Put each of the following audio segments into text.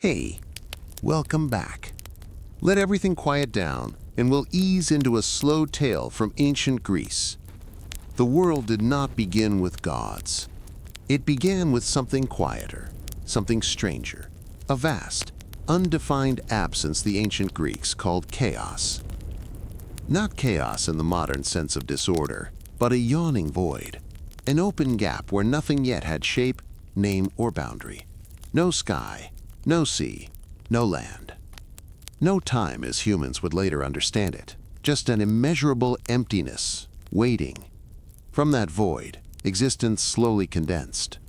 Hey, welcome back. Let everything quiet down and we'll ease into a slow tale from ancient Greece. The world did not begin with gods. It began with something quieter, something stranger, a vast, undefined absence the ancient Greeks called chaos. Not chaos in the modern sense of disorder, but a yawning void, an open gap where nothing yet had shape, name, or boundary. No sky, no sea, no land. No time as humans would later understand it, just an immeasurable emptiness, waiting. From that void, existence slowly condensed.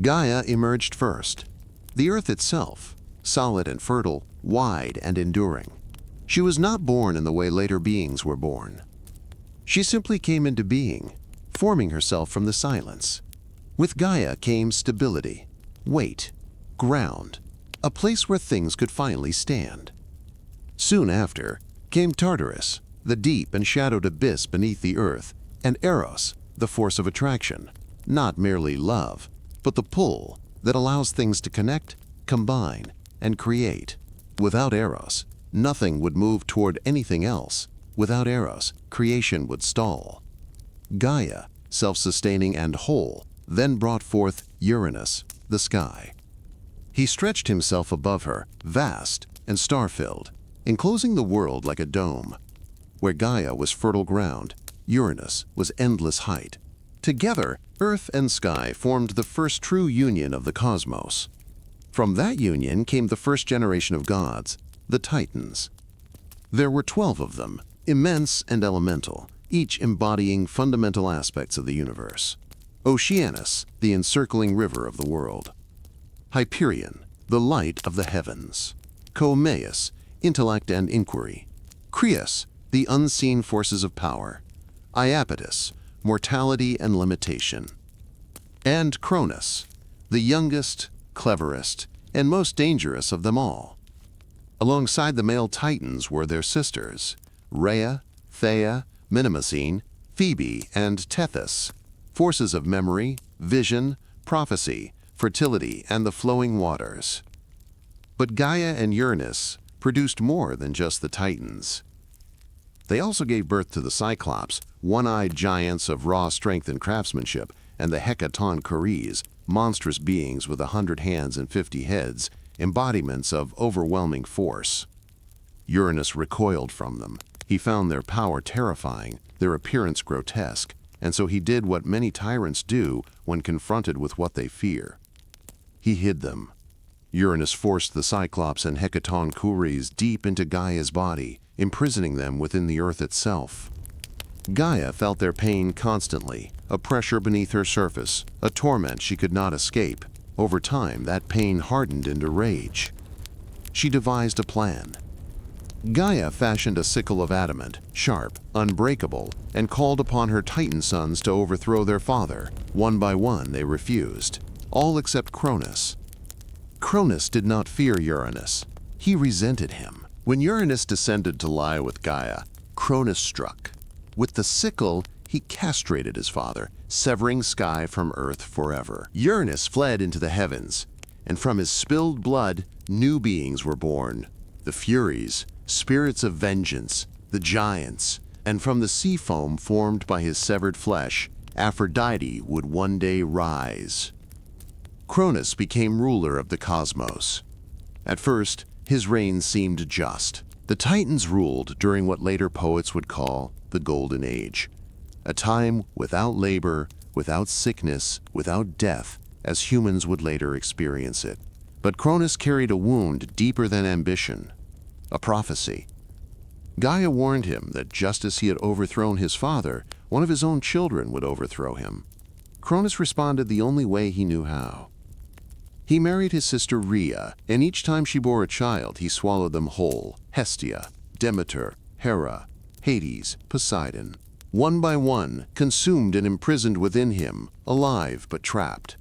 Gaia emerged first. The earth itself, solid and fertile, wide and enduring. She was not born in the way later beings were born. She simply came into being, forming herself from the silence. With Gaia came stability, weight, ground, a place where things could finally stand. Soon after came Tartarus, the deep and shadowed abyss beneath the earth, and Eros, the force of attraction, not merely love, but the pull that allows things to connect, combine, and create. Without Eros, nothing would move toward anything else. Without Eros, creation would stall. Gaia, self-sustaining and whole, then brought forth Uranus, the sky. He stretched himself above her, vast and star-filled, enclosing the world like a dome. Where Gaia was fertile ground, Uranus was endless height. Together, earth and sky formed the first true union of the cosmos. From that union came the first generation of gods, the Titans. There were 12 of them, immense and elemental, each embodying fundamental aspects of the universe. Oceanus, the encircling river of the world. Hyperion, the light of the heavens. Coeus, intellect and inquiry. Crius, the unseen forces of power. Iapetus, mortality and limitation. And Cronus, the youngest, cleverest, and most dangerous of them all. Alongside the male Titans were their sisters, Rhea, Thea, Mnemosyne, Phoebe, and Tethys, forces of memory, vision, prophecy, fertility, and the flowing waters. But Gaia and Uranus produced more than just the Titans. They also gave birth to the Cyclops, one-eyed giants of raw strength and craftsmanship, and the Hecatonchires, monstrous beings with 100 hands and 50 heads, embodiments of overwhelming force. Uranus recoiled from them. He found their power terrifying, their appearance grotesque, and so he did what many tyrants do when confronted with what they fear. He hid them. Uranus forced the Cyclops and Hecatonchires deep into Gaia's body, imprisoning them within the earth itself. Gaia felt their pain constantly, a pressure beneath her surface, a torment she could not escape. Over time, that pain hardened into rage. She devised a plan. Gaia fashioned a sickle of adamant, sharp, unbreakable, and called upon her Titan sons to overthrow their father. One by one, they refused, all except Cronus. Cronus did not fear Uranus. He resented him. When Uranus descended to lie with Gaia, Cronus struck. With the sickle, he castrated his father, severing sky from earth forever. Uranus fled into the heavens, and from his spilled blood, new beings were born. The Furies, spirits of vengeance, the giants, and from the sea foam formed by his severed flesh, Aphrodite would one day rise. Cronus became ruler of the cosmos. At first, his reign seemed just. The Titans ruled during what later poets would call the Golden Age, a time without labor, without sickness, without death, as humans would later experience it. But Cronus carried a wound deeper than ambition, a prophecy. Gaia warned him that just as he had overthrown his father, one of his own children would overthrow him. Cronus responded the only way he knew how. He married his sister Rhea, and each time she bore a child, he swallowed them whole: Hestia, Demeter, Hera, Hades, Poseidon. One by one, consumed and imprisoned within him, alive but trapped.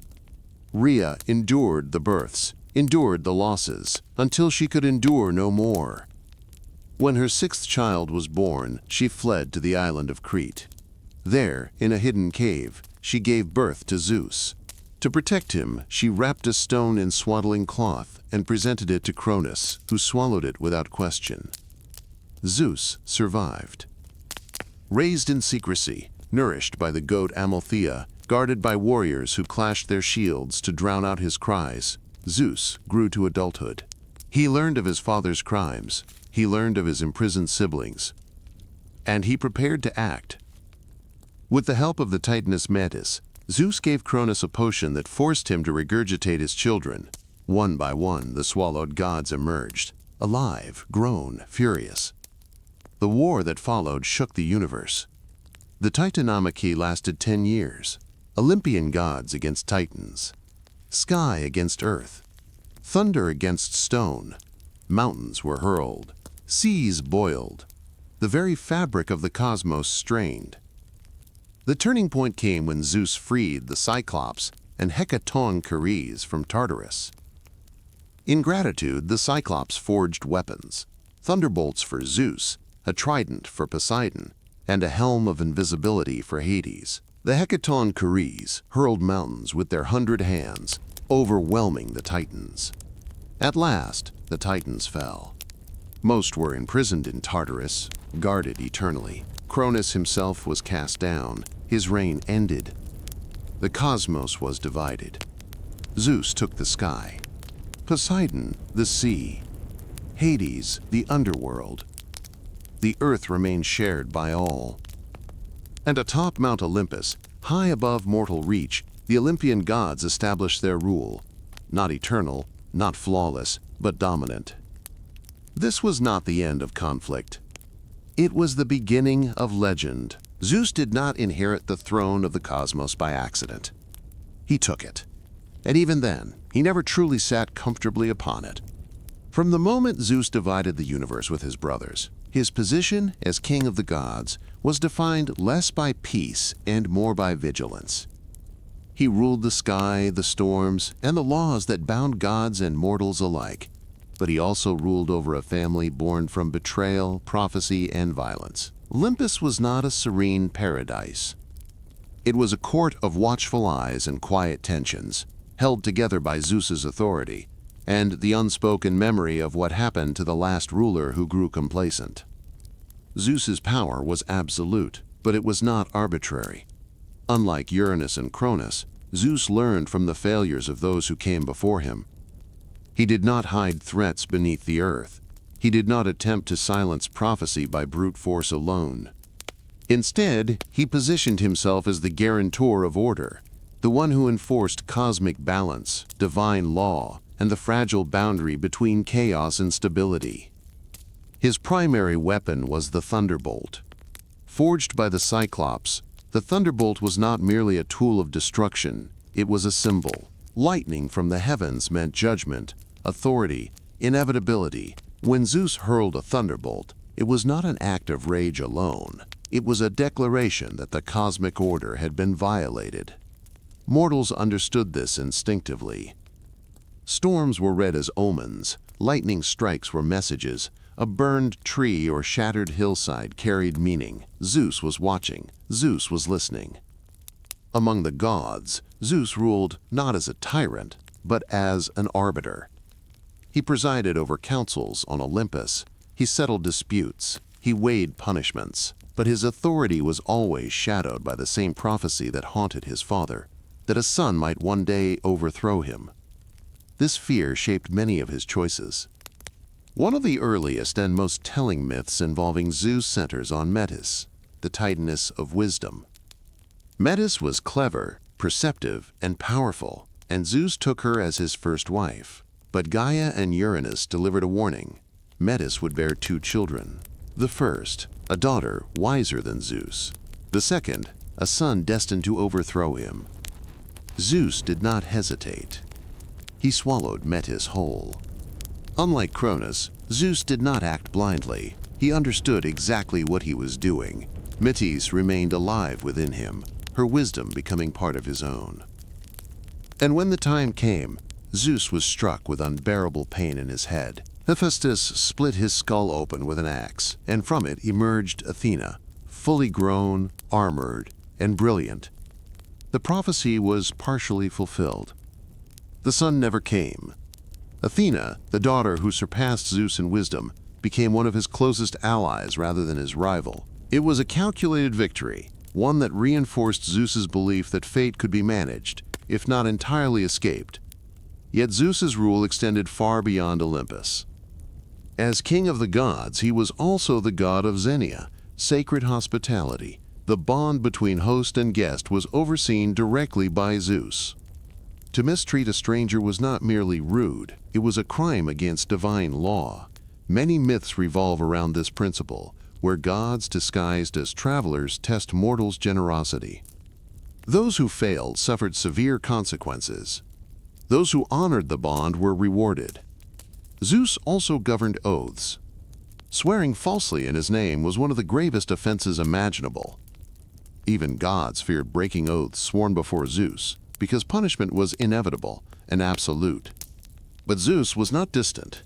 Rhea endured the births, endured the losses, until she could endure no more. When her 6th child was born, she fled to the island of Crete. There, in a hidden cave, she gave birth to Zeus. To protect him, she wrapped a stone in swaddling cloth and presented it to Cronus, who swallowed it without question. Zeus survived. Raised in secrecy, nourished by the goat Amalthea, guarded by warriors who clashed their shields to drown out his cries, Zeus grew to adulthood. He learned of his father's crimes, he learned of his imprisoned siblings, and he prepared to act. With the help of the Titaness Metis, Zeus gave Cronus a potion that forced him to regurgitate his children. One by one, the swallowed gods emerged, alive, grown, furious. The war that followed shook the universe. The Titanomachy lasted 10 years. Olympian gods against titans, sky against earth, thunder against stone. Mountains were hurled, seas boiled. The very fabric of the cosmos strained. The turning point came when Zeus freed the Cyclops and Hecatoncheires from Tartarus. In gratitude, the Cyclops forged weapons, thunderbolts for Zeus, a trident for Poseidon, and a helm of invisibility for Hades. The Hecatoncheires hurled mountains with their 100 hands, overwhelming the Titans. At last, the Titans fell. Most were imprisoned in Tartarus, guarded eternally. Cronus himself was cast down, his reign ended. The cosmos was divided. Zeus took the sky, Poseidon the sea, Hades the underworld. The earth remained shared by all. And atop Mount Olympus, high above mortal reach, the Olympian gods established their rule, not eternal, not flawless, but dominant. This was not the end of conflict. It was the beginning of legend. Zeus did not inherit the throne of the cosmos by accident. He took it. And even then, he never truly sat comfortably upon it. From the moment Zeus divided the universe with his brothers, his position as king of the gods was defined less by peace and more by vigilance. He ruled the sky, the storms, and the laws that bound gods and mortals alike. But he also ruled over a family born from betrayal, prophecy, and violence. Olympus was not a serene paradise. It was a court of watchful eyes and quiet tensions, held together by Zeus's authority, and the unspoken memory of what happened to the last ruler who grew complacent. Zeus's power was absolute, but it was not arbitrary. Unlike Uranus and Cronus, Zeus learned from the failures of those who came before him. He did not hide threats beneath the earth. He did not attempt to silence prophecy by brute force alone. Instead, he positioned himself as the guarantor of order, the one who enforced cosmic balance, divine law, and the fragile boundary between chaos and stability. His primary weapon was the thunderbolt. Forged by the Cyclops, the thunderbolt was not merely a tool of destruction, it was a symbol. Lightning from the heavens meant judgment, authority, inevitability. When Zeus hurled a thunderbolt, it was not an act of rage alone. It was a declaration that the cosmic order had been violated. Mortals understood this instinctively. Storms were read as omens, lightning strikes were messages, a burned tree or shattered hillside carried meaning. Zeus was watching, Zeus was listening. Among the gods, Zeus ruled not as a tyrant, but as an arbiter. He presided over councils on Olympus, he settled disputes, he weighed punishments, but his authority was always shadowed by the same prophecy that haunted his father, that a son might one day overthrow him. This fear shaped many of his choices. One of the earliest and most telling myths involving Zeus centers on Metis, the Titaness of wisdom. Metis was clever, perceptive, and powerful, and Zeus took her as his first wife. But Gaia and Uranus delivered a warning. Metis would bear 2 children. The first, a daughter wiser than Zeus. The second, a son destined to overthrow him. Zeus did not hesitate. He swallowed Metis whole. Unlike Cronus, Zeus did not act blindly. He understood exactly what he was doing. Metis remained alive within him, her wisdom becoming part of his own. And when the time came, Zeus was struck with unbearable pain in his head. Hephaestus split his skull open with an axe, and from it emerged Athena, fully grown, armored, and brilliant. the prophecy was partially fulfilled. The son never came. Athena, the daughter who surpassed Zeus in wisdom, became one of his closest allies rather than his rival. It was a calculated victory, one that reinforced Zeus's belief that fate could be managed, if not entirely escaped. Yet Zeus's rule extended far beyond Olympus. As king of the gods, he was also the god of Xenia, sacred hospitality. The bond between host and guest was overseen directly by Zeus. To mistreat a stranger was not merely rude, it was a crime against divine law. Many myths revolve around this principle, where gods disguised as travelers test mortals' generosity. Those who failed suffered severe consequences. Those who honored the bond were rewarded. Zeus also governed oaths. Swearing falsely in his name was one of the gravest offenses imaginable. Even gods feared breaking oaths sworn before Zeus, because punishment was inevitable and absolute. But Zeus was not distant.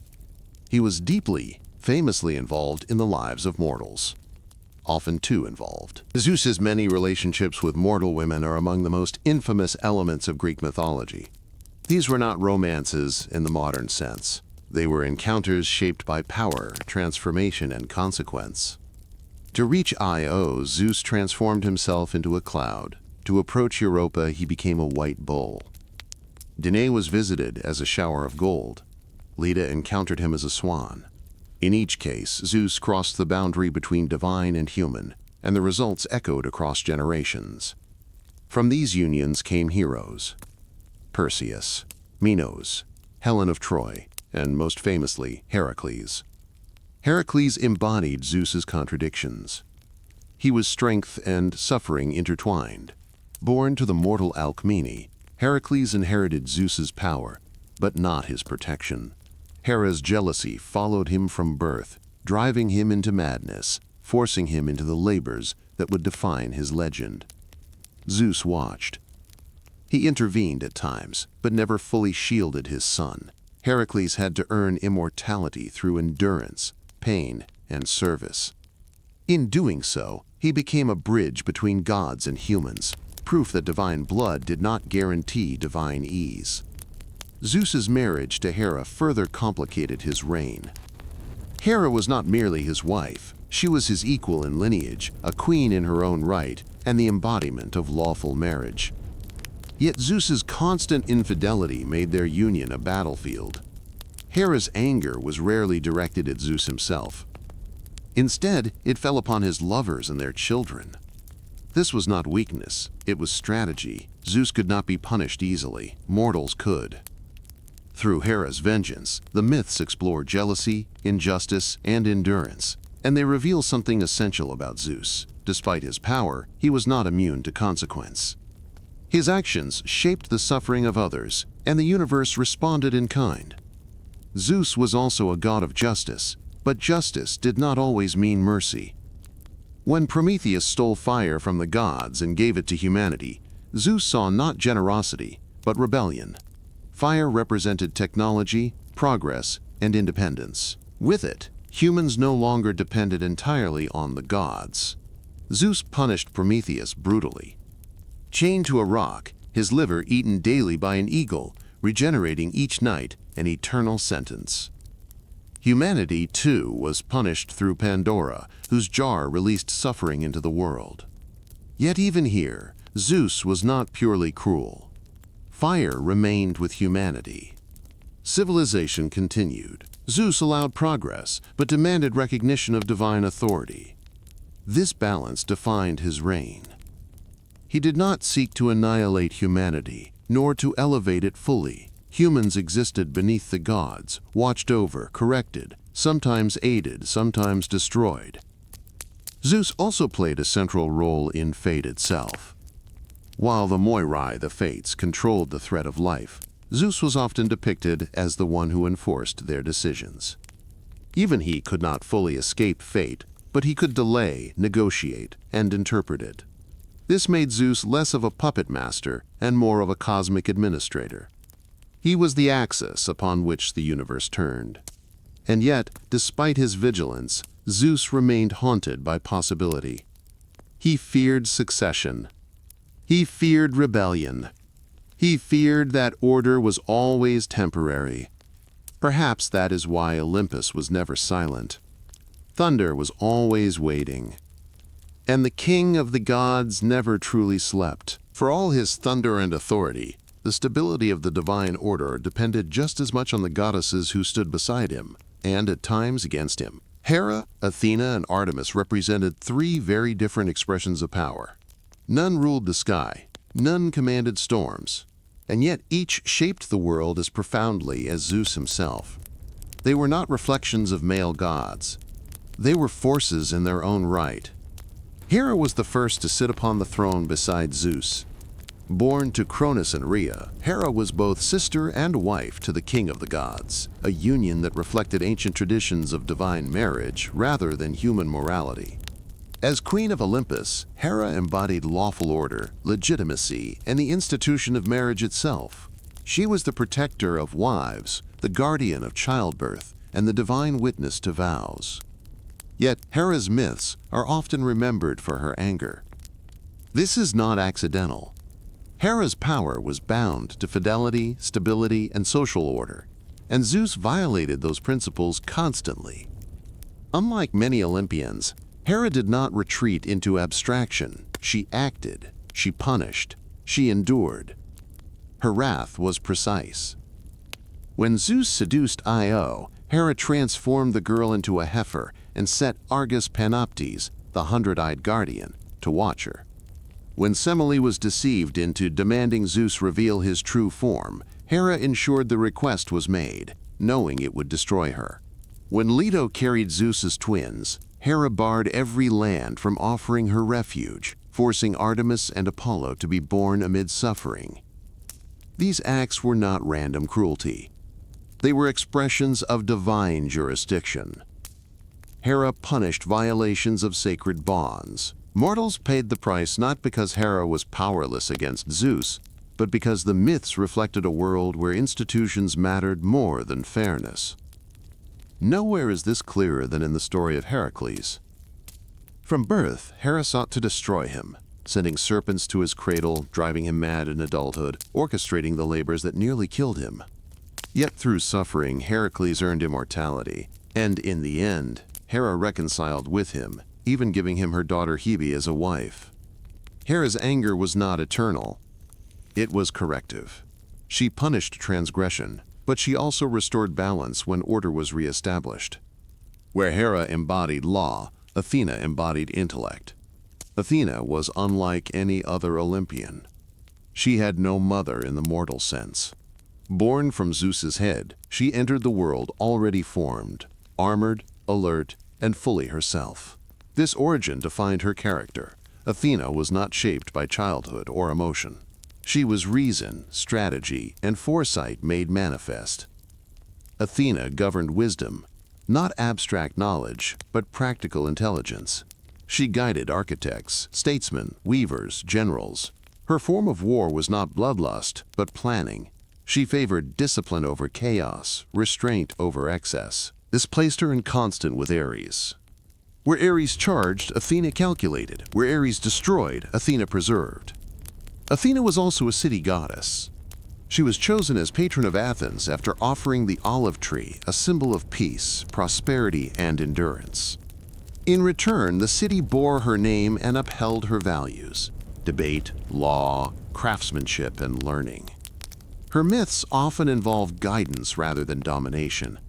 He was deeply, famously involved in the lives of mortals. Often too involved. Zeus's many relationships with mortal women are among the most infamous elements of Greek mythology. These were not romances in the modern sense. They were encounters shaped by power, transformation, and consequence. To reach Io, Zeus transformed himself into a cloud. To approach Europa, he became a white bull. Danae was visited as a shower of gold. Leda encountered him as a swan. In each case, Zeus crossed the boundary between divine and human, and the results echoed across generations. From these unions came heroes: Perseus, Minos, Helen of Troy, and most famously, Heracles. Heracles embodied Zeus's contradictions. He was strength and suffering intertwined. Born to the mortal Alcmene, Heracles inherited Zeus's power, but not his protection. Hera's jealousy followed him from birth, driving him into madness, forcing him into the labors that would define his legend. Zeus watched. He intervened at times, but never fully shielded his son. Heracles had to earn immortality through endurance, pain, and service. In doing so, he became a bridge between gods and humans, proof that divine blood did not guarantee divine ease. Zeus's marriage to Hera further complicated his reign. Hera was not merely his wife, she was his equal in lineage, a queen in her own right, and the embodiment of lawful marriage. Yet Zeus's constant infidelity made their union a battlefield. Hera's anger was rarely directed at Zeus himself. Instead, it fell upon his lovers and their children. This was not weakness, it was strategy. Zeus could not be punished easily, mortals could. Through Hera's vengeance, the myths explore jealousy, injustice, and endurance, and they reveal something essential about Zeus. Despite his power, he was not immune to consequence. His actions shaped the suffering of others, and the universe responded in kind. Zeus was also a god of justice, but justice did not always mean mercy. When Prometheus stole fire from the gods and gave it to humanity, Zeus saw not generosity, but rebellion. Fire represented technology, progress, and independence. With it, humans no longer depended entirely on the gods. Zeus punished Prometheus brutally. Chained to a rock, his liver eaten daily by an eagle, regenerating each night, an eternal sentence. Humanity, too, was punished through Pandora, whose jar released suffering into the world. Yet even here, Zeus was not purely cruel. Fire remained with humanity. Civilization continued. Zeus allowed progress, but demanded recognition of divine authority. This balance defined his reign. He did not seek to annihilate humanity, nor to elevate it fully. Humans existed beneath the gods, watched over, corrected, sometimes aided, sometimes destroyed. Zeus also played a central role in fate itself. While the Moirai, the Fates, controlled the thread of life, Zeus was often depicted as the one who enforced their decisions. Even he could not fully escape fate, but he could delay, negotiate, and interpret it. This made Zeus less of a puppet master and more of a cosmic administrator. He was the axis upon which the universe turned. And yet, despite his vigilance, Zeus remained haunted by possibility. He feared succession. He feared rebellion. He feared that order was always temporary. Perhaps that is why Olympus was never silent. Thunder was always waiting. And the king of the gods never truly slept. For all his thunder and authority, the stability of the divine order depended just as much on the goddesses who stood beside him, and at times against him. Hera, Athena, and Artemis represented three very different expressions of power. None ruled the sky, none commanded storms, and yet each shaped the world as profoundly as Zeus himself. They were not reflections of male gods. They were forces in their own right. Hera was the first to sit upon the throne beside Zeus. Born to Cronus and Rhea, Hera was both sister and wife to the king of the gods, a union that reflected ancient traditions of divine marriage rather than human morality. As queen of Olympus, Hera embodied lawful order, legitimacy, and the institution of marriage itself. She was the protector of wives, the guardian of childbirth, and the divine witness to vows. Yet Hera's myths are often remembered for her anger. This is not accidental. Hera's power was bound to fidelity, stability, and social order, and Zeus violated those principles constantly. Unlike many Olympians, Hera did not retreat into abstraction. She acted, she punished, she endured. Her wrath was precise. When Zeus seduced Io, Hera transformed the girl into a heifer and set Argus Panoptes, the hundred-eyed guardian, to watch her. When Semele was deceived into demanding Zeus reveal his true form, Hera ensured the request was made, knowing it would destroy her. When Leto carried Zeus's twins, Hera barred every land from offering her refuge, forcing Artemis and Apollo to be born amid suffering. These acts were not random cruelty. They were expressions of divine jurisdiction. Hera punished violations of sacred bonds. Mortals paid the price not because Hera was powerless against Zeus, but because the myths reflected a world where institutions mattered more than fairness. Nowhere is this clearer than in the story of Heracles. From birth, Hera sought to destroy him, sending serpents to his cradle, driving him mad in adulthood, orchestrating the labors that nearly killed him. Yet through suffering, Heracles earned immortality, and in the end, Hera reconciled with him, even giving him her daughter Hebe as a wife. Hera's anger was not eternal. It was corrective. She punished transgression, but she also restored balance when order was reestablished. Where Hera embodied law, Athena embodied intellect. Athena was unlike any other Olympian. She had no mother in the mortal sense. Born from Zeus's head, she entered the world already formed, armored, alert, and fully herself. This origin defined her character. Athena was not shaped by childhood or emotion. She was reason, strategy, and foresight made manifest. Athena governed wisdom, not abstract knowledge, but practical intelligence. She guided architects, statesmen, weavers, generals. Her form of war was not bloodlust, but planning. She favored discipline over chaos, restraint over excess. This placed her in constant with Ares. Where Ares charged, Athena calculated. Where Ares destroyed, Athena preserved. Athena was also a city goddess. She was chosen as patron of Athens after offering the olive tree, a symbol of peace, prosperity, and endurance. In return, the city bore her name and upheld her values: debate, law, craftsmanship, and learning. Her myths often involve guidance rather than domination.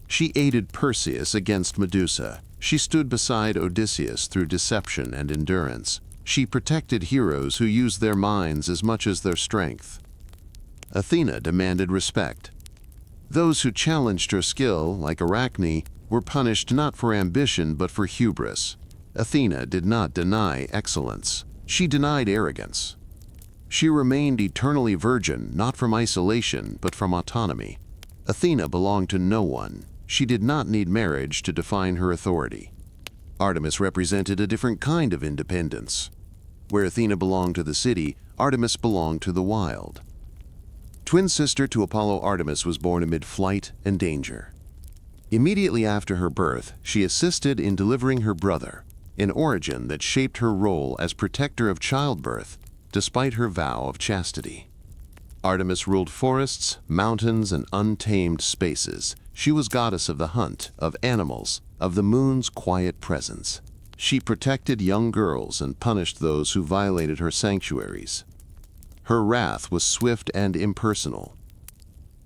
She aided Perseus against Medusa. She stood beside Odysseus through deception and endurance. She protected heroes who used their minds as much as their strength. Athena demanded respect. Those who challenged her skill, like Arachne, were punished not for ambition but for hubris. Athena did not deny excellence. She denied arrogance. She remained eternally virgin, not from isolation but from autonomy. Athena belonged to no one. She did not need marriage to define her authority. Artemis represented a different kind of independence. Where Athena belonged to the city, Artemis belonged to the wild. Twin sister to Apollo, Artemis was born amid flight and danger. Immediately after her birth, she assisted in delivering her brother, an origin that shaped her role as protector of childbirth, despite her vow of chastity. Artemis ruled forests, mountains, and untamed spaces. She was goddess of the hunt, of animals, of the moon's quiet presence. She protected young girls and punished those who violated her sanctuaries. Her wrath was swift and impersonal.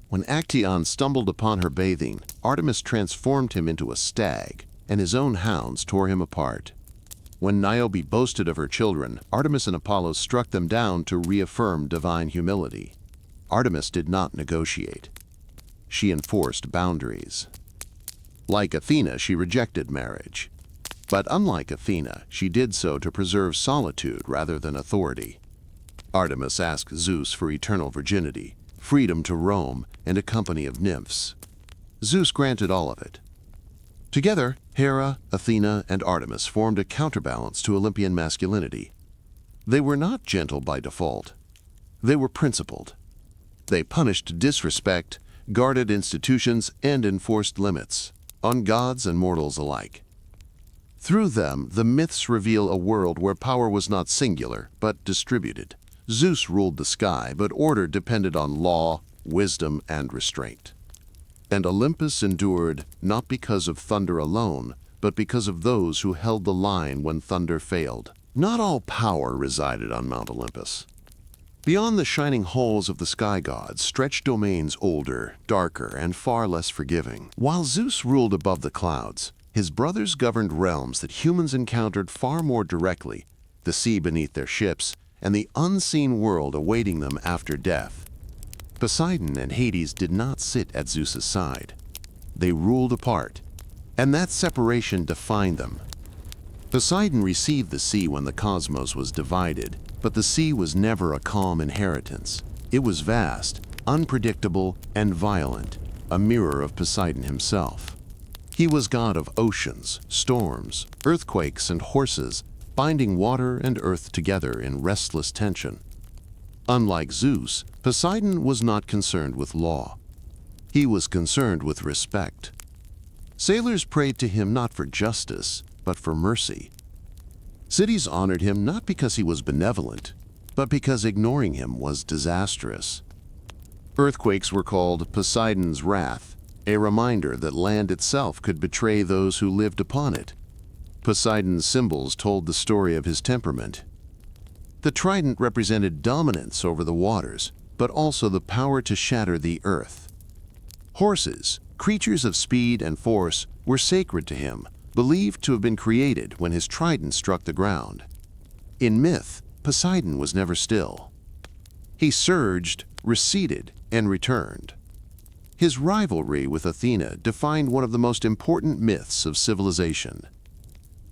When Actaeon stumbled upon her bathing, Artemis transformed him into a stag, and his own hounds tore him apart. When Niobe boasted of her children, Artemis and Apollo struck them down to reaffirm divine humility. Artemis did not negotiate. She enforced boundaries. Like Athena, she rejected marriage. But unlike Athena, she did so to preserve solitude rather than authority. Artemis asked Zeus for eternal virginity, freedom to roam, and a company of nymphs. Zeus granted all of it. Together, Hera, Athena, and Artemis formed a counterbalance to Olympian masculinity. They were not gentle by default. They were principled. They punished disrespect, guarded institutions, and enforced limits, on gods and mortals alike. Through them, the myths reveal a world where power was not singular, but distributed. Zeus ruled the sky, but order depended on law, wisdom, and restraint. And Olympus endured not because of thunder alone, but because of those who held the line when thunder failed. Not all power resided on Mount Olympus. Beyond the shining halls of the sky gods stretched domains older, darker, and far less forgiving. While Zeus ruled above the clouds, his brothers governed realms that humans encountered far more directly, the sea beneath their ships, and the unseen world awaiting them after death. Poseidon and Hades did not sit at Zeus's side. They ruled apart, and that separation defined them. Poseidon received the sea when the cosmos was divided, but the sea was never a calm inheritance. It was vast, unpredictable, and violent, a mirror of Poseidon himself. He was god of oceans, storms, earthquakes, and horses, binding water and earth together in restless tension. Unlike Zeus, Poseidon was not concerned with law. He was concerned with respect. Sailors prayed to him not for justice, but for mercy. Cities honored him not because he was benevolent, but because ignoring him was disastrous. Earthquakes were called Poseidon's wrath, a reminder that land itself could betray those who lived upon it. Poseidon's symbols told the story of his temperament. The trident represented dominance over the waters, but also the power to shatter the earth. Horses, creatures of speed and force, were sacred to him, believed to have been created when his trident struck the ground. In myth, Poseidon was never still. He surged, receded, and returned. His rivalry with Athena defined one of the most important myths of civilization.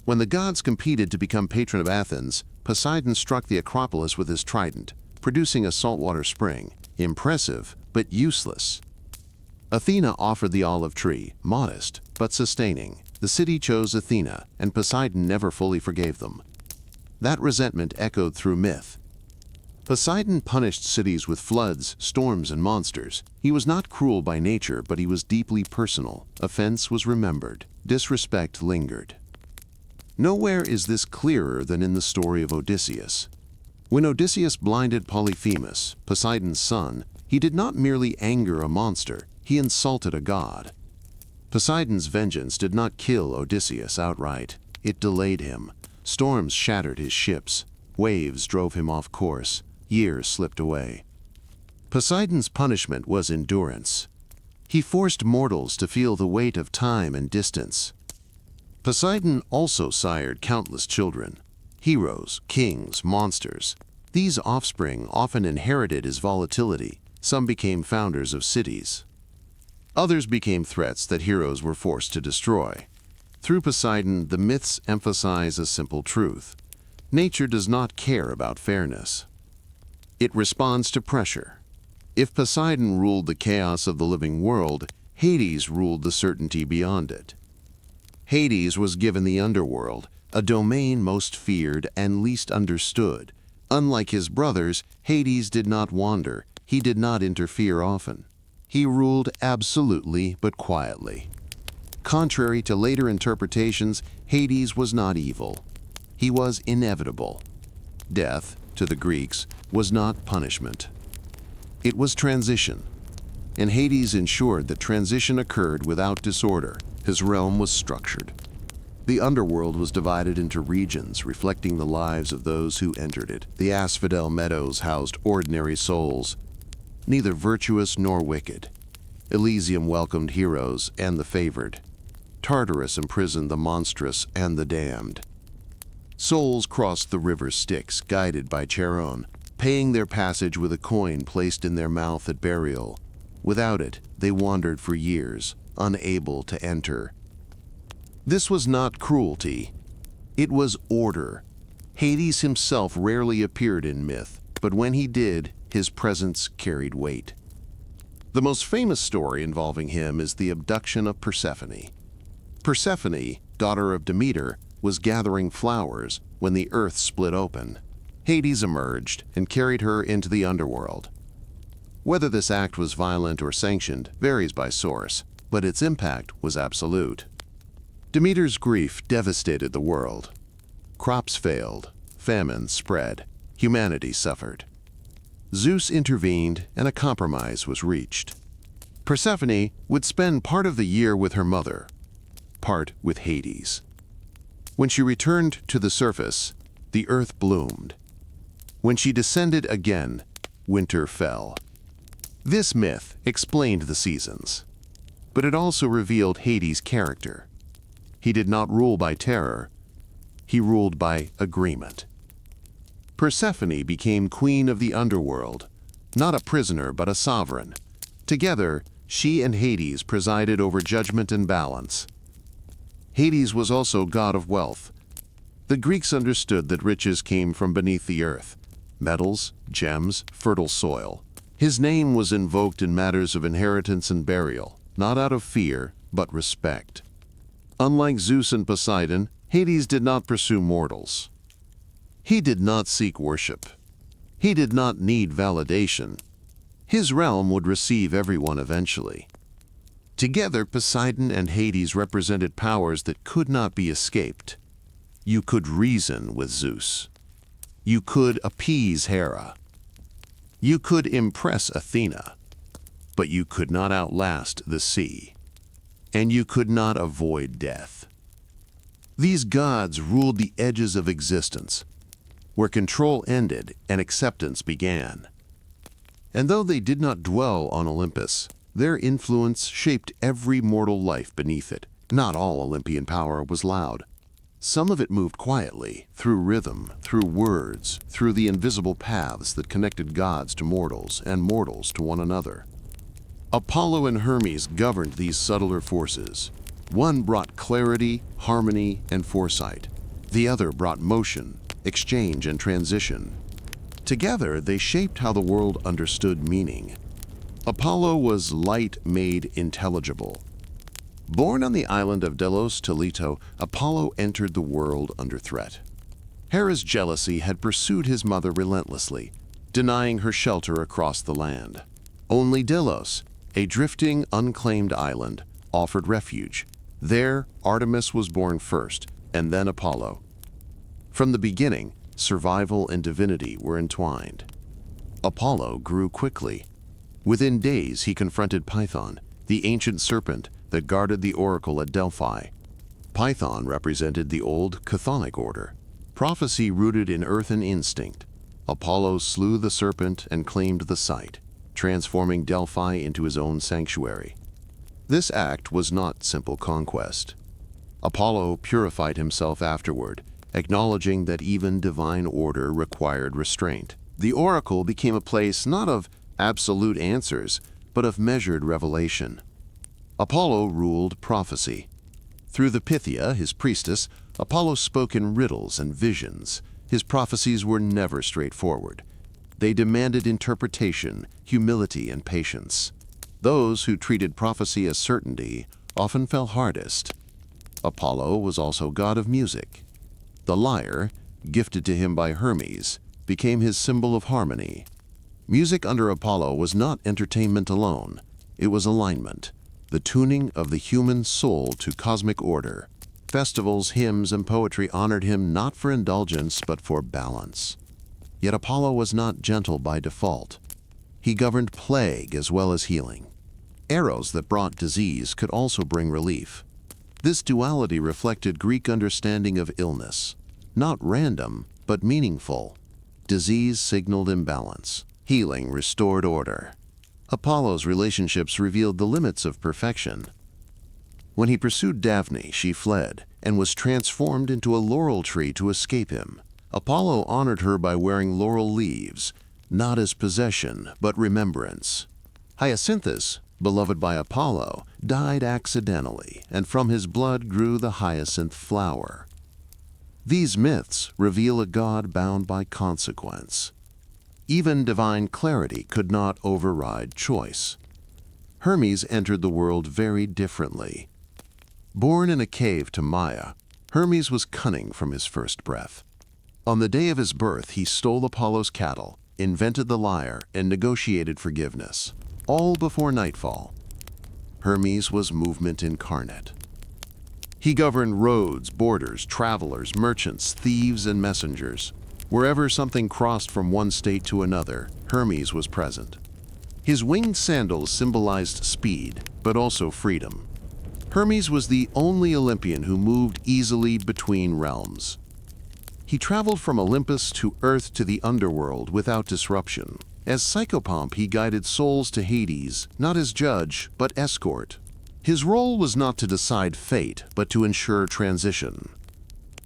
When the gods competed to become patron of Athens, Poseidon struck the Acropolis with his trident, producing a saltwater spring, impressive but useless. Athena offered the olive tree, modest but sustaining. The city chose Athena, and Poseidon never fully forgave them. That resentment echoed through myth. Poseidon punished cities with floods, storms, and monsters. He was not cruel by nature, but he was deeply personal. Offense was remembered. Disrespect lingered. Nowhere is this clearer than in the story of Odysseus. When Odysseus blinded Polyphemus, Poseidon's son, he did not merely anger a monster, he insulted a god. Poseidon's vengeance did not kill Odysseus outright. It delayed him. Storms shattered his ships. Waves drove him off course. Years slipped away. Poseidon's punishment was endurance. He forced mortals to feel the weight of time and distance. Poseidon also sired countless children. Heroes, kings, monsters. These offspring often inherited his volatility. Some became founders of cities. Others became threats that heroes were forced to destroy. Through Poseidon, the myths emphasize a simple truth. Nature does not care about fairness. It responds to pressure. If Poseidon ruled the chaos of the living world, Hades ruled the certainty beyond it. Hades was given the underworld, a domain most feared and least understood. Unlike his brothers, Hades did not wander. He did not interfere often. He ruled absolutely but quietly. Contrary to later interpretations, Hades was not evil. He was inevitable. Death, to the Greeks, was not punishment. It was transition, and Hades ensured that transition occurred without disorder. His realm was structured. The underworld was divided into regions, reflecting the lives of those who entered it. The asphodel meadows housed ordinary souls, neither virtuous nor wicked. Elysium welcomed heroes and the favored. Tartarus imprisoned the monstrous and the damned. Souls crossed the river Styx, guided by Charon, paying their passage with a coin placed in their mouth at burial. Without it, they wandered for years, unable to enter. This was not cruelty. It was order. Hades himself rarely appeared in myth, but when he did, his presence carried weight. The most famous story involving him is the abduction of Persephone. Persephone, daughter of Demeter, was gathering flowers when the earth split open. Hades emerged and carried her into the underworld. Whether this act was violent or sanctioned varies by source, but its impact was absolute. Demeter's grief devastated the world. Crops failed, famine spread, humanity suffered. Zeus intervened and a compromise was reached. Persephone would spend part of the year with her mother, part with Hades. When she returned to the surface, the earth bloomed. When she descended again, winter fell. This myth explained the seasons, but it also revealed Hades' character. He did not rule by terror, he ruled by agreement. Persephone became queen of the underworld, not a prisoner but a sovereign. Together, she and Hades presided over judgment and balance. Hades was also god of wealth. The Greeks understood that riches came from beneath the earth, metals, gems, fertile soil. His name was invoked in matters of inheritance and burial, not out of fear, but respect. Unlike Zeus and Poseidon, Hades did not pursue mortals. He did not seek worship. He did not need validation. His realm would receive everyone eventually. Together, Poseidon and Hades represented powers that could not be escaped. You could reason with Zeus. You could appease Hera. You could impress Athena, but you could not outlast the sea. And you could not avoid death. These gods ruled the edges of existence, where control ended and acceptance began. And though they did not dwell on Olympus, their influence shaped every mortal life beneath it. Not all Olympian power was loud. Some of it moved quietly, through rhythm, through words, through the invisible paths that connected gods to mortals and mortals to one another. Apollo and Hermes governed these subtler forces. One brought clarity, harmony, and foresight. The other brought motion, exchange, and transition. Together, they shaped how the world understood meaning. Apollo was light made intelligible. Born on the island of Delos to Leto, Apollo entered the world under threat. Hera's jealousy had pursued his mother relentlessly, denying her shelter across the land. Only Delos, a drifting, unclaimed island, offered refuge. There, Artemis was born first, and then Apollo. From the beginning, survival and divinity were entwined. Apollo grew quickly. Within days, he confronted Python, the ancient serpent that guarded the oracle at Delphi. Python represented the old chthonic order, prophecy rooted in earthen instinct. Apollo slew the serpent and claimed the site, transforming Delphi into his own sanctuary. This act was not simple conquest. Apollo purified himself afterward, acknowledging that even divine order required restraint. The oracle became a place not of absolute answers, but of measured revelation. Apollo ruled prophecy. Through the Pythia, his priestess, Apollo spoke in riddles and visions. His prophecies were never straightforward. They demanded interpretation, humility, and patience. Those who treated prophecy as certainty often fell hardest. Apollo was also god of music. The lyre, gifted to him by Hermes, became his symbol of harmony. Music under Apollo was not entertainment alone. It was alignment, the tuning of the human soul to cosmic order. Festivals, hymns, and poetry honored him not for indulgence but for balance. Yet Apollo was not gentle by default. He governed plague as well as healing. Arrows that brought disease could also bring relief. This duality reflected Greek understanding of illness. Not random, but meaningful. Disease signaled imbalance. Healing restored order. Apollo's relationships revealed the limits of perfection. When he pursued Daphne, she fled and was transformed into a laurel tree to escape him. Apollo honored her by wearing laurel leaves, not as possession, but remembrance. Hyacinthus, beloved by Apollo, died accidentally, and from his blood grew the hyacinth flower. These myths reveal a god bound by consequence. Even divine clarity could not override choice. Hermes entered the world very differently. Born in a cave to Maya, Hermes was cunning from his first breath. On the day of his birth, he stole Apollo's cattle, invented the lyre, and negotiated forgiveness, all before nightfall. Hermes was movement incarnate. He governed roads, borders, travelers, merchants, thieves, and messengers. Wherever something crossed from one state to another, Hermes was present. His winged sandals symbolized speed, but also freedom. Hermes was the only Olympian who moved easily between realms. He traveled from Olympus to Earth to the underworld without disruption. As psychopomp, he guided souls to Hades, not as judge, but escort. His role was not to decide fate, but to ensure transition.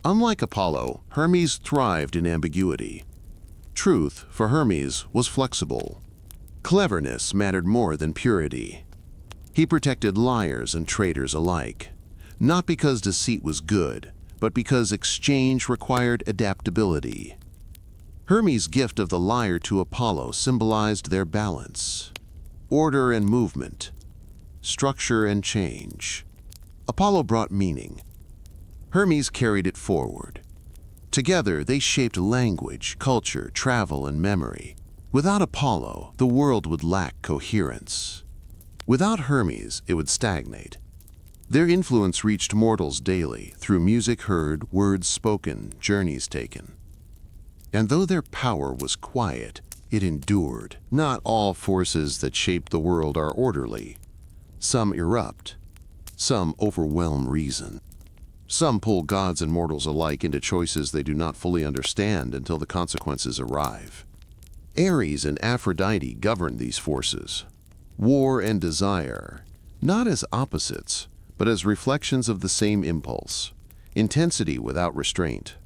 Unlike Apollo, Hermes thrived in ambiguity. Truth, for Hermes, was flexible. Cleverness mattered more than purity. He protected liars and traitors alike, not because deceit was good, but because exchange required adaptability. Hermes' gift of the lyre to Apollo symbolized their balance, order and movement, structure and change. Apollo brought meaning. Hermes carried it forward. Together, they shaped language, culture, travel, and memory. Without Apollo, the world would lack coherence. Without Hermes, it would stagnate. Their influence reached mortals daily through music heard, words spoken, journeys taken. And though their power was quiet, it endured. Not all forces that shape the world are orderly. Some erupt. Some overwhelm reason. Some pull gods and mortals alike into choices they do not fully understand until the consequences arrive. Ares and Aphrodite governed these forces. War and desire, not as opposites, but as reflections of the same impulse, intensity without restraint.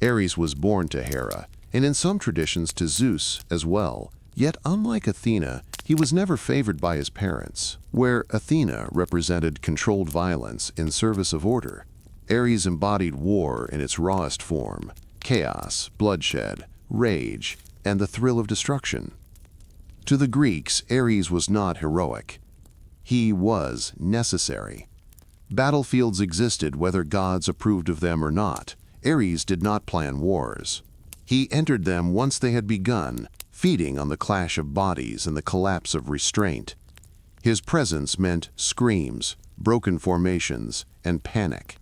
Ares was born to Hera, and in some traditions to Zeus as well, yet unlike Athena, he was never favored by his parents. Where Athena represented controlled violence in service of order, Ares embodied war in its rawest form, chaos, bloodshed, rage, and the thrill of destruction. To the Greeks, Ares was not heroic. He was necessary. Battlefields existed whether gods approved of them or not. Ares did not plan wars. He entered them once they had begun, feeding on the clash of bodies and the collapse of restraint. His presence meant screams, broken formations, and panic.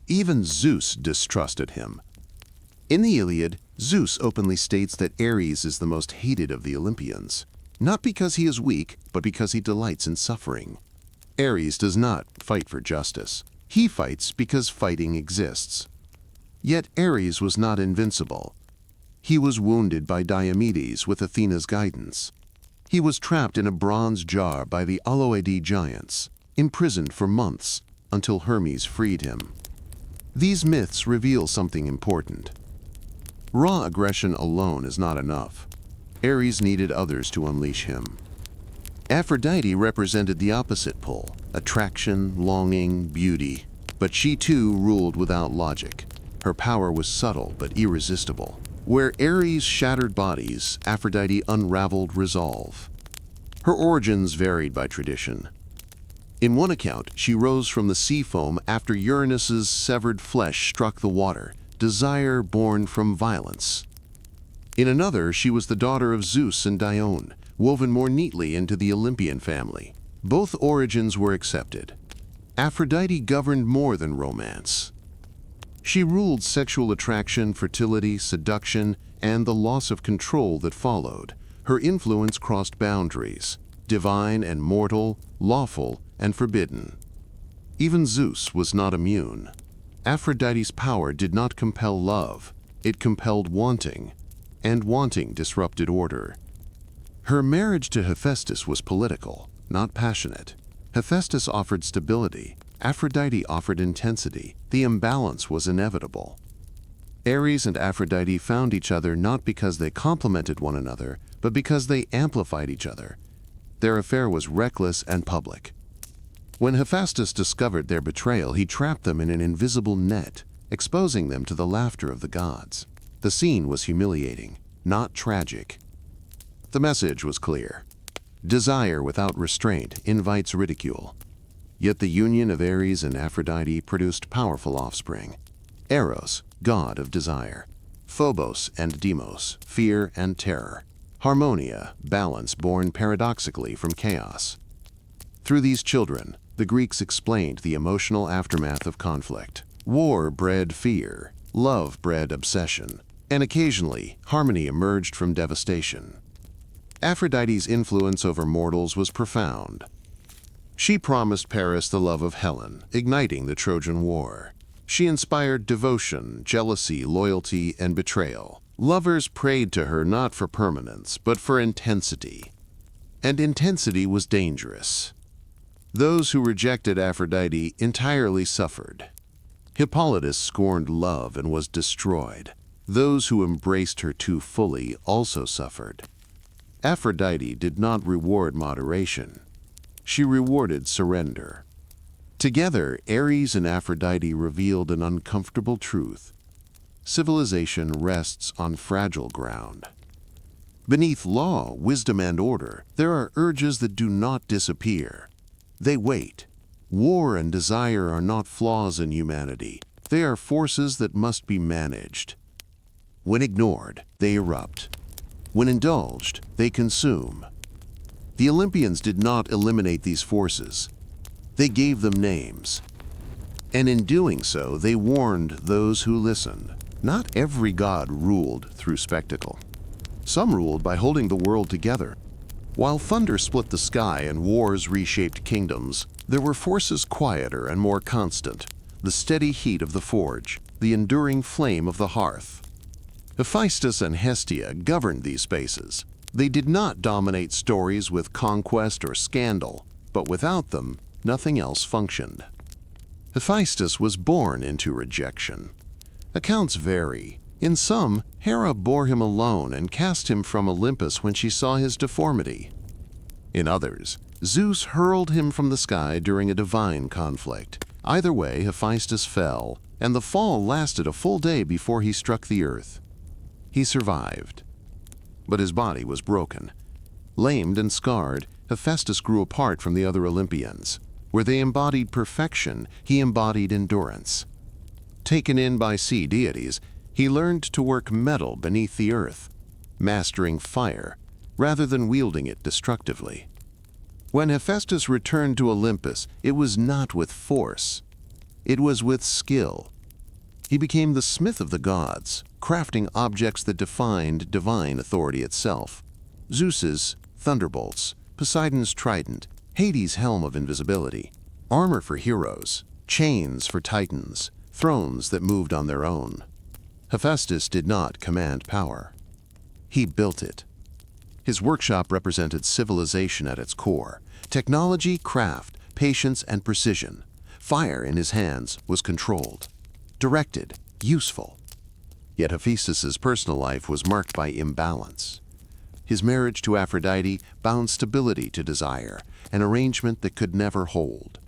Even Zeus distrusted him. In the Iliad, Zeus openly states that Ares is the most hated of the Olympians, not because he is weak, but because he delights in suffering. Ares does not fight for justice. He fights because fighting exists. Yet Ares was not invincible. He was wounded by Diomedes with Athena's guidance. He was trapped in a bronze jar by the Aloidae giants, imprisoned for months, until Hermes freed him. These myths reveal something important. Raw aggression alone is not enough. Ares needed others to unleash him. Aphrodite represented the opposite pole, attraction, longing, beauty. But she too ruled without logic. Her power was subtle but irresistible. Where Ares shattered bodies, Aphrodite unraveled resolve. Her origins varied by tradition. In one account, she rose from the sea foam after Uranus's severed flesh struck the water, desire born from violence. In another, she was the daughter of Zeus and Dione, woven more neatly into the Olympian family. Both origins were accepted. Aphrodite governed more than romance. She ruled sexual attraction, fertility, seduction, and the loss of control that followed. Her influence crossed boundaries, divine and mortal, lawful and forbidden. Even Zeus was not immune. Aphrodite's power did not compel love, it compelled wanting, and wanting disrupted order. Her marriage to Hephaestus was political, not passionate. Hephaestus offered stability, Aphrodite offered intensity. The imbalance was inevitable. Ares and Aphrodite found each other not because they complemented one another, but because they amplified each other. Their affair was reckless and public. When Hephaestus discovered their betrayal, he trapped them in an invisible net, exposing them to the laughter of the gods. The scene was humiliating, not tragic. The message was clear. Desire without restraint invites ridicule. Yet the union of Ares and Aphrodite produced powerful offspring. Eros, god of desire. Phobos and Deimos, fear and terror. Harmonia, balance born paradoxically from chaos. Through these children, the Greeks explained the emotional aftermath of conflict. War bred fear, love bred obsession, and occasionally, harmony emerged from devastation. Aphrodite's influence over mortals was profound. She promised Paris the love of Helen, igniting the Trojan War. She inspired devotion, jealousy, loyalty, and betrayal. Lovers prayed to her not for permanence, but for intensity. And intensity was dangerous. Those who rejected Aphrodite entirely suffered. Hippolytus scorned love and was destroyed. Those who embraced her too fully also suffered. Aphrodite did not reward moderation. She rewarded surrender. Together, Ares and Aphrodite revealed an uncomfortable truth. Civilization rests on fragile ground. Beneath law, wisdom, and order, there are urges that do not disappear. They wait. War and desire are not flaws in humanity. They are forces that must be managed. When ignored, they erupt. When indulged, they consume. The Olympians did not eliminate these forces. They gave them names. And in doing so, they warned those who listened. Not every god ruled through spectacle. Some ruled by holding the world together. While thunder split the sky and wars reshaped kingdoms, there were forces quieter and more constant. The steady heat of the forge, the enduring flame of the hearth. Hephaestus and Hestia governed these spaces. They did not dominate stories with conquest or scandal, but without them, nothing else functioned. Hephaestus was born into rejection. Accounts vary. In some, Hera bore him alone and cast him from Olympus when she saw his deformity. In others, Zeus hurled him from the sky during a divine conflict. Either way, Hephaestus fell, and the fall lasted a full day before he struck the earth. He survived, but his body was broken. Lamed and scarred, Hephaestus grew apart from the other Olympians. Where they embodied perfection, he embodied endurance. Taken in by sea deities, he learned to work metal beneath the earth, mastering fire rather than wielding it destructively. When Hephaestus returned to Olympus, it was not with force. It was with skill. He became the smith of the gods, crafting objects that defined divine authority itself. Zeus's thunderbolts, Poseidon's trident, Hades' helm of invisibility, armor for heroes, chains for titans, thrones that moved on their own. Hephaestus did not command power. He built it. His workshop represented civilization at its core. Technology, craft, patience, and precision. Fire in his hands was controlled, directed, useful. Yet Hephaestus's personal life was marked by imbalance. His marriage to Aphrodite bound stability to desire, an arrangement that could never hold.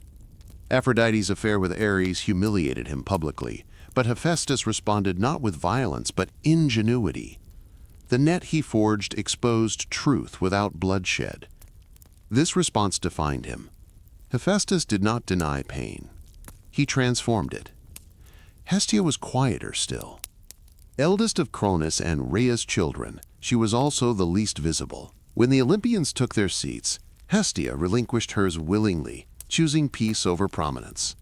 Aphrodite's affair with Ares humiliated him publicly, but Hephaestus responded not with violence but ingenuity. The net he forged exposed truth without bloodshed. This response defined him. Hephaestus did not deny pain. He transformed it. Hestia was quieter still. Eldest of Cronus and Rhea's children, she was also the least visible. When the Olympians took their seats, Hestia relinquished hers willingly, choosing peace over prominence.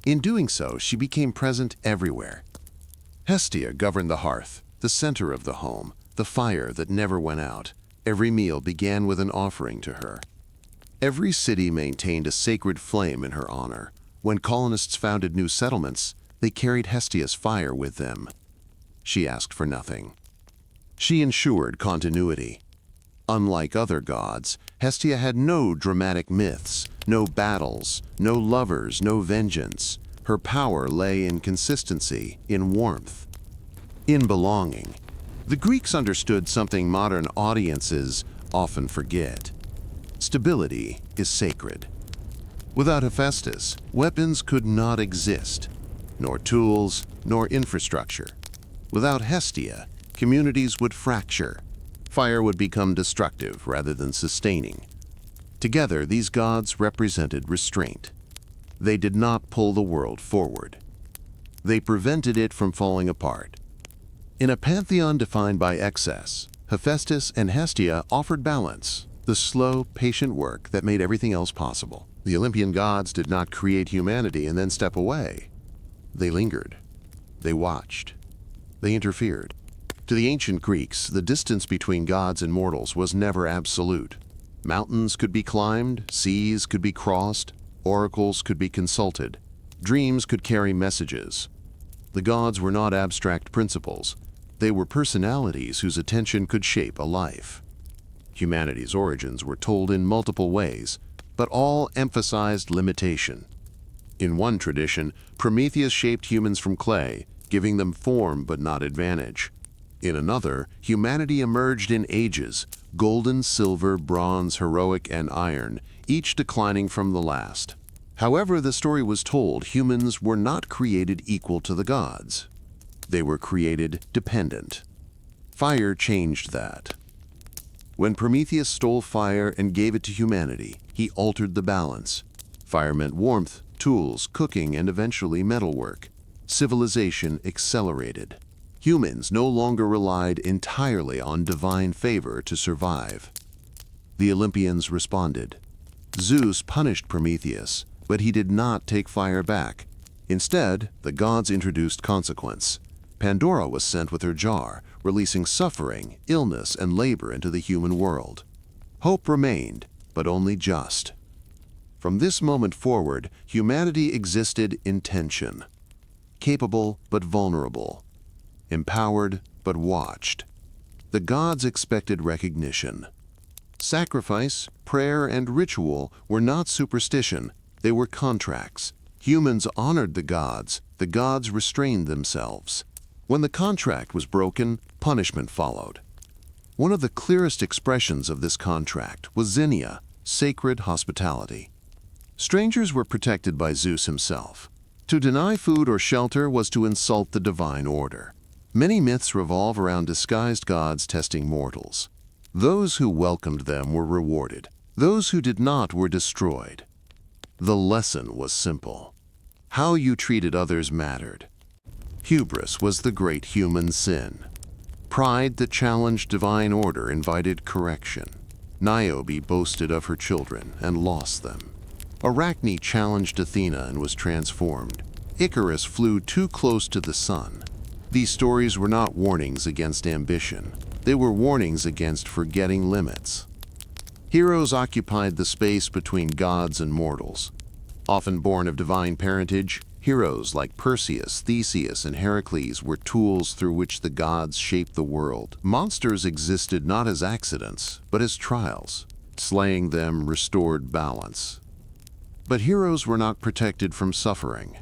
In doing so, she became present everywhere. Hestia governed the hearth, the center of the home, the fire that never went out. Every meal began with an offering to her. Every city maintained a sacred flame in her honor. When colonists founded new settlements, they carried Hestia's fire with them. She asked for nothing. She ensured continuity. Unlike other gods, Hestia had no dramatic myths, no battles, no lovers, no vengeance. Her power lay in consistency, in warmth, in belonging. The Greeks understood something modern audiences often forget. Stability is sacred. Without Hephaestus, weapons could not exist, nor tools, nor infrastructure. Without Hestia, communities would fracture. Fire would become destructive rather than sustaining. Together, these gods represented restraint. They did not pull the world forward. They prevented it from falling apart. In a pantheon defined by excess, Hephaestus and Hestia offered balance, the slow, patient work that made everything else possible. The Olympian gods did not create humanity and then step away. They lingered. They watched. They interfered. To the ancient Greeks, the distance between gods and mortals was never absolute. Mountains could be climbed, seas could be crossed, oracles could be consulted, dreams could carry messages. The gods were not abstract principles. They were personalities whose attention could shape a life. Humanity's origins were told in multiple ways, but all emphasized limitation. In one tradition, Prometheus shaped humans from clay, giving them form but not advantage. In another, humanity emerged in ages, golden, silver, bronze, heroic, and iron, each declining from the last. However the story was told, humans were not created equal to the gods. They were created dependent. Fire changed that. When Prometheus stole fire and gave it to humanity, he altered the balance. Fire meant warmth, tools, cooking, and eventually metalwork. Civilization accelerated. Humans no longer relied entirely on divine favor to survive. The Olympians responded. Zeus punished Prometheus, but he did not take fire back. Instead, the gods introduced consequence. Pandora was sent with her jar, releasing suffering, illness, and labor into the human world. Hope remained, but only just. From this moment forward, humanity existed in tension. Capable but vulnerable. Empowered but watched. The gods expected recognition. Sacrifice, prayer, and ritual were not superstition, they were contracts. Humans honored the gods restrained themselves. When the contract was broken, punishment followed. One of the clearest expressions of this contract was xenia, sacred hospitality. Strangers were protected by Zeus himself. To deny food or shelter was to insult the divine order. Many myths revolve around disguised gods testing mortals. Those who welcomed them were rewarded. Those who did not were destroyed. The lesson was simple. How you treated others mattered. Hubris was the great human sin. Pride that challenged divine order invited correction. Niobe boasted of her children and lost them. Arachne challenged Athena and was transformed. Icarus flew too close to the sun. These stories were not warnings against ambition. They were warnings against forgetting limits. Heroes occupied the space between gods and mortals. Often born of divine parentage, heroes like Perseus, Theseus, and Heracles were tools through which the gods shaped the world. Monsters existed not as accidents, but as trials. Slaying them restored balance. But heroes were not protected from suffering.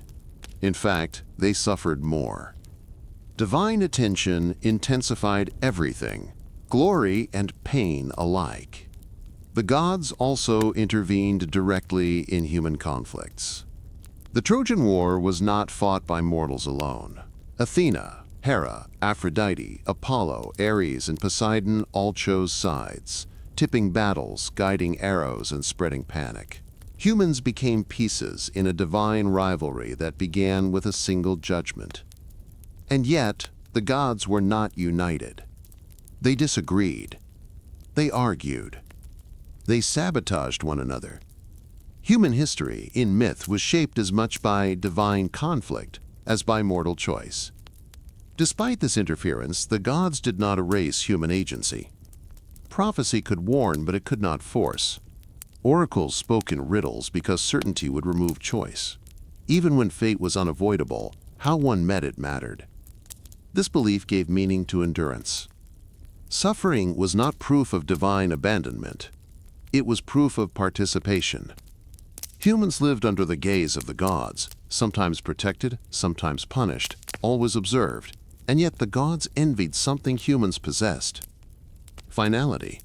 In fact, they suffered more. Divine attention intensified everything, glory and pain alike. The gods also intervened directly in human conflicts. The Trojan War was not fought by mortals alone. Athena, Hera, Aphrodite, Apollo, Ares, and Poseidon all chose sides, tipping battles, guiding arrows, and spreading panic. Humans became pieces in a divine rivalry that began with a single judgment. And yet, the gods were not united. They disagreed. They argued. They sabotaged one another. Human history, in myth, was shaped as much by divine conflict as by mortal choice. Despite this interference, the gods did not erase human agency. Prophecy could warn, but it could not force. Oracles spoke in riddles because certainty would remove choice. Even when fate was unavoidable, how one met it mattered. This belief gave meaning to endurance. Suffering was not proof of divine abandonment. It was proof of participation. Humans lived under the gaze of the gods, sometimes protected, sometimes punished, always observed, and yet the gods envied something humans possessed: finality.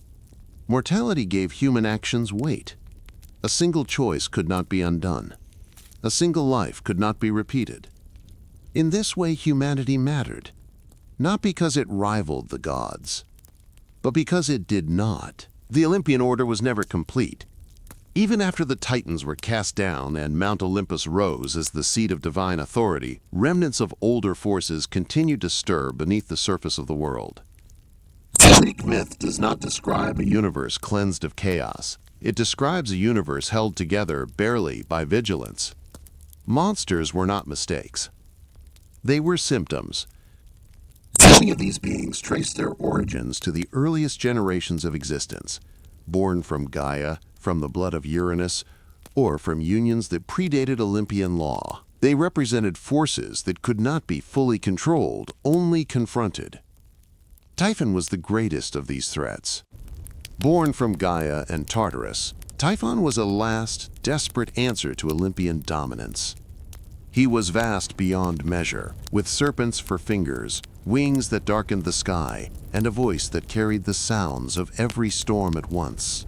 Mortality gave human actions weight. A single choice could not be undone. A single life could not be repeated. In this way, humanity mattered, not because it rivaled the gods, but because it did not. The Olympian order was never complete. Even after the Titans were cast down and Mount Olympus rose as the seat of divine authority, remnants of older forces continued to stir beneath the surface of the world. Greek myth does not describe a universe cleansed of chaos. It describes a universe held together barely by vigilance. Monsters were not mistakes. They were symptoms. Many of these beings trace their origins to the earliest generations of existence, born from Gaia, from the blood of Uranus, or from unions that predated Olympian law. They represented forces that could not be fully controlled, only confronted. Typhon was the greatest of these threats. Born from Gaia and Tartarus, Typhon was a last, desperate answer to Olympian dominance. He was vast beyond measure, with serpents for fingers, wings that darkened the sky, and a voice that carried the sounds of every storm at once.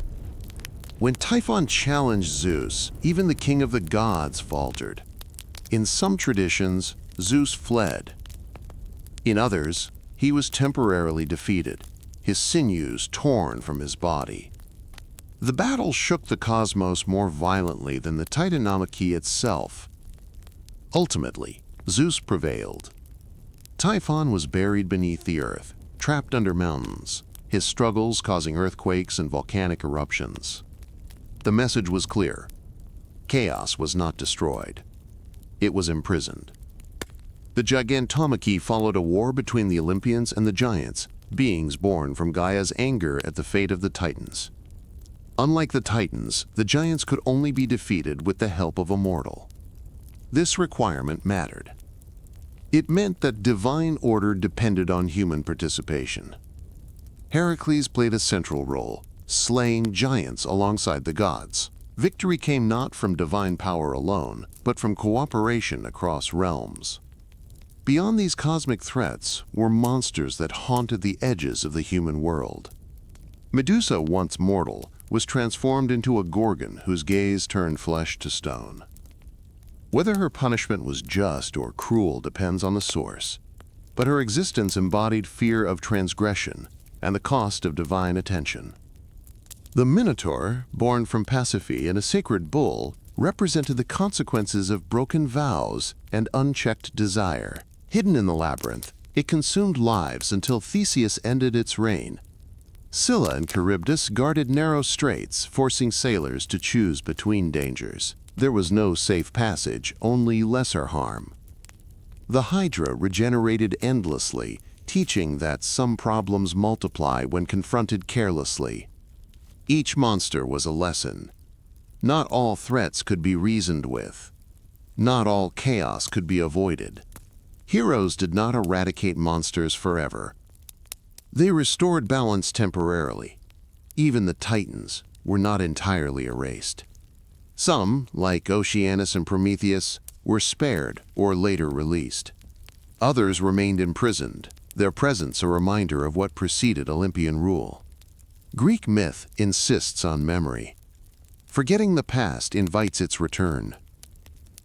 When Typhon challenged Zeus, even the king of the gods faltered. In some traditions, Zeus fled. In others, he was temporarily defeated, his sinews torn from his body. The battle shook the cosmos more violently than the Titanomachy itself. Ultimately, Zeus prevailed. Typhon was buried beneath the earth, trapped under mountains, his struggles causing earthquakes and volcanic eruptions. The message was clear. Chaos was not destroyed. It was imprisoned. The Gigantomachy followed a war between the Olympians and the giants, beings born from Gaia's anger at the fate of the Titans. Unlike the Titans, the giants could only be defeated with the help of a mortal. This requirement mattered. It meant that divine order depended on human participation. Heracles played a central role, slaying giants alongside the gods. Victory came not from divine power alone, but from cooperation across realms. Beyond these cosmic threats were monsters that haunted the edges of the human world. Medusa, once mortal, was transformed into a gorgon whose gaze turned flesh to stone. Whether her punishment was just or cruel depends on the source, but her existence embodied fear of transgression and the cost of divine attention. The Minotaur, born from Pasiphae and a sacred bull, represented the consequences of broken vows and unchecked desire. Hidden in the labyrinth, it consumed lives until Theseus ended its reign. Scylla and Charybdis guarded narrow straits, forcing sailors to choose between dangers. There was no safe passage, only lesser harm. The Hydra regenerated endlessly, teaching that some problems multiply when confronted carelessly. Each monster was a lesson. Not all threats could be reasoned with. Not all chaos could be avoided. Heroes did not eradicate monsters forever. They restored balance temporarily. Even the Titans were not entirely erased. Some, like Oceanus and Prometheus, were spared or later released. Others remained imprisoned, their presence a reminder of what preceded Olympian rule. Greek myth insists on memory. Forgetting the past invites its return.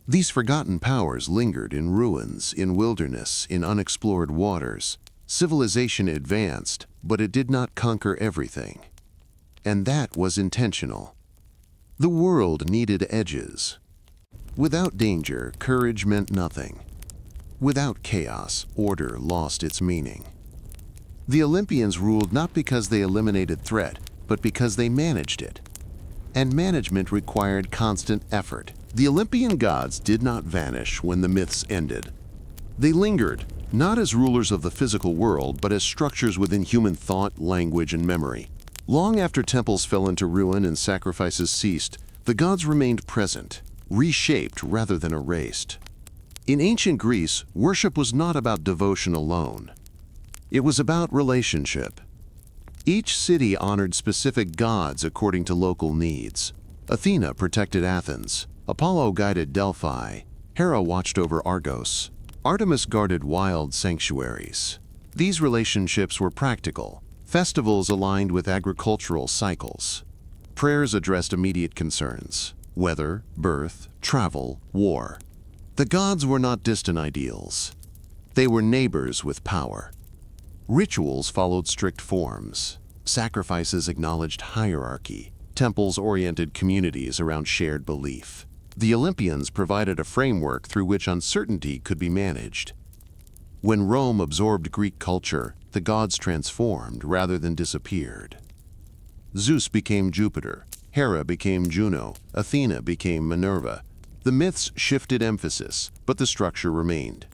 These forgotten powers lingered in ruins, in wilderness, in unexplored waters. Civilization advanced, but it did not conquer everything. And that was intentional. The world needed edges. Without danger, courage meant nothing. Without chaos, order lost its meaning. The Olympians ruled not because they eliminated threat, but because they managed it. and management required constant effort. The Olympian gods did not vanish when the myths ended. They lingered, not as rulers of the physical world, but as structures within human thought, language, and memory. Long after temples fell into ruin and sacrifices ceased, the gods remained present, reshaped rather than erased. In ancient Greece, worship was not about devotion alone. It was about relationship. Each city honored specific gods according to local needs. Athena protected Athens, Apollo guided Delphi, Hera watched over Argos, Artemis guarded wild sanctuaries. These relationships were practical. Festivals aligned with agricultural cycles. Prayers addressed immediate concerns: weather, birth, travel, war. The gods were not distant ideals. They were neighbors with power. Rituals followed strict forms. Sacrifices acknowledged hierarchy. Temples oriented communities around shared belief. The Olympians provided a framework through which uncertainty could be managed. When Rome absorbed Greek culture, the gods transformed rather than disappeared. Zeus became Jupiter, Hera became Juno, Athena became Minerva. The myths shifted emphasis, but the structure remained.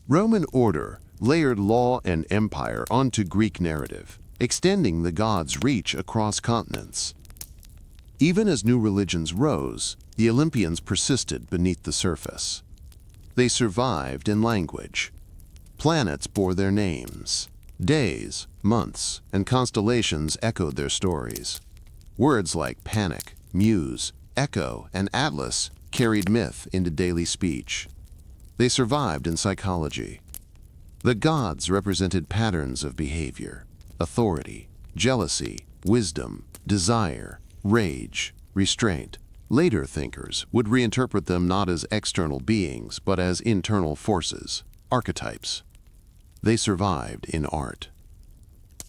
Roman order layered law and empire onto Greek narrative, extending the gods' reach across continents. Even as new religions rose, the Olympians persisted beneath the surface. They survived in language. Planets bore their names. Days, months, and constellations echoed their stories. Words like panic, muse, echo, and atlas carried myth into daily speech. They survived in psychology. The gods represented patterns of behavior: authority, jealousy, wisdom, desire, rage, restraint. Later thinkers would reinterpret them not as external beings, but as internal forces, archetypes. They survived in art.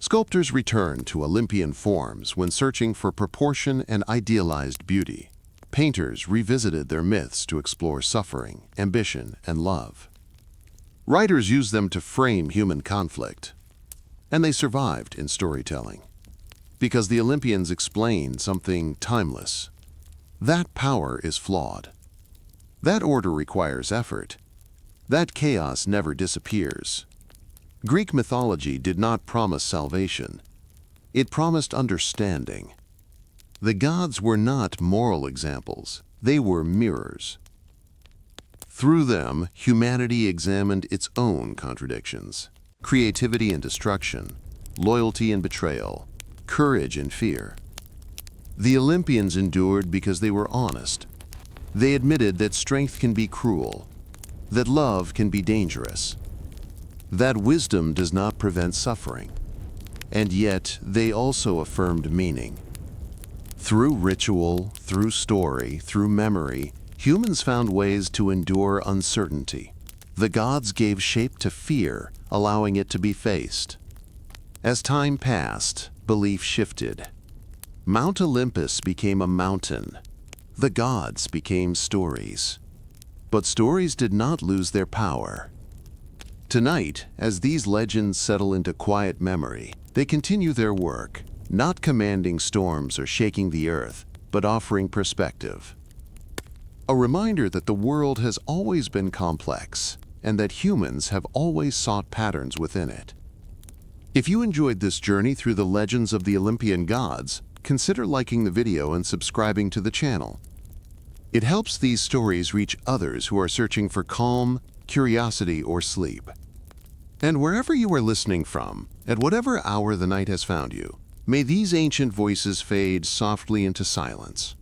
Sculptors returned to Olympian forms when searching for proportion and idealized beauty. Painters revisited their myths to explore suffering, ambition, and love. Writers used them to frame human conflict. And they survived in storytelling. Because the Olympians explained something timeless. That power is flawed. That order requires effort. That chaos never disappears. Greek mythology did not promise salvation. It promised understanding. The gods were not moral examples. They were mirrors. Through them, humanity examined its own contradictions: creativity and destruction, loyalty and betrayal, courage and fear. The Olympians endured because they were honest. They admitted that strength can be cruel, that love can be dangerous, that wisdom does not prevent suffering. And yet, they also affirmed meaning. Through ritual, through story, through memory, humans found ways to endure uncertainty. The gods gave shape to fear, allowing it to be faced. As time passed, belief shifted. Mount Olympus became a mountain. The gods became stories. But stories did not lose their power. Tonight, as these legends settle into quiet memory, they continue their work, not commanding storms or shaking the earth, but offering perspective. A reminder that the world has always been complex, and that humans have always sought patterns within it. If you enjoyed this journey through the legends of the Olympian gods, consider liking the video and subscribing to the channel. It helps these stories reach others who are searching for calm, curiosity, or sleep. And wherever you are listening from, at whatever hour the night has found you, may these ancient voices fade softly into silence.